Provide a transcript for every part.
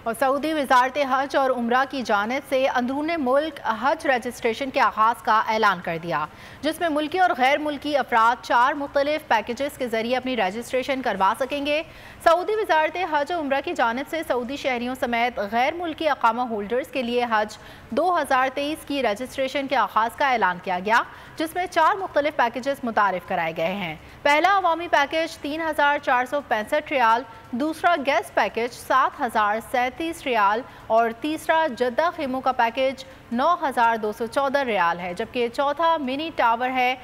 और सऊदी वज़ारत हज और उम्रा की जानिब से अंदरूने मुल्क हज रजिस्ट्रेशन के आगाज़ का ऐलान कर दिया, जिसमें मुल्की और गैर मुल्की अफराद 4 मुख्तलिफ पैकेजेस के जरिए अपनी रजिस्ट्रेशन करवा सकेंगे। सऊदी वज़ारत हज और उम्रा की जानिब से सऊदी शहरियों समेत गैर मुल्की अकामा होल्डर्स के लिए हज 2023 की रजिस्ट्रेशन के आगाज़ का ऐलान किया गया, जिसमें 4 मुख्तलिफ पैकेजेस मुतारिफ कराए गए हैं। पहला अवामी पैकेज 3,465 रियाल, दूसरा गेस्ट पैकेज 7,037 रियाल और तीसरा जद्दा खेमों का पैकेज 9,214 रियाल है, जबकि चौथा मिनी टावर है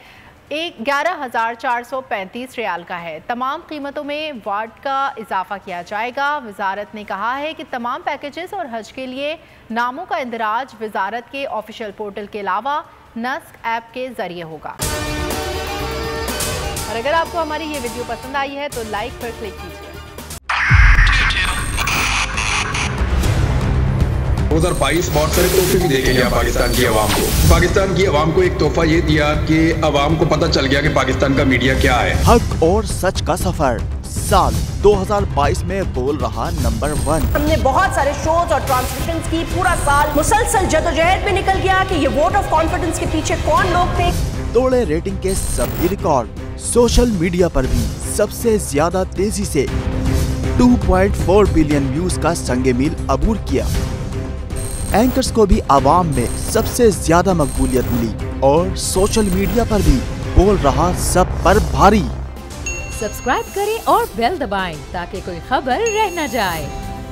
11,435 रियाल का है। तमाम कीमतों में वाट का इजाफा किया जाएगा। वजारत ने कहा है कि तमाम पैकेजेस और हज के लिए नामों का इंदराज वजारत के ऑफिशियल पोर्टल के अलावा नस्क ऐप के जरिए होगा। और अगर आपको हमारी ये वीडियो पसंद आई है तो लाइक पर क्लिक कीजिए। 2022 बहुत सारे तोहफे भी देके गया पाकिस्तान की आवाम को। पाकिस्तान की आवाम को एक तोहफा ये दिया कि आवाम को पता चल गया कि पाकिस्तान का मीडिया क्या है। हक और सच का सफर साल 2022 में बोल रहा नंबर 1। हमने बहुत सारे शोज और ट्रांसमिशंस की, पूरा साल मुसलसल जदोजहद में निकल गया कि ये वोट ऑफ कॉन्फिडेंस के पीछे कौन लोग थे। तोड़े रेटिंग के सभी रिकॉर्ड। सोशल मीडिया पर भी सबसे ज्यादा तेजी से 2.4 बिलियन व्यूज का संगे मील अबूर किया। एंकर्स को भी आवाम में सबसे ज्यादा मकबूलियत मिली और सोशल मीडिया पर भी बोल रहा सब पर भारी। सब्सक्राइब करें और बेल दबाएं ताकि कोई खबर रह न जाए।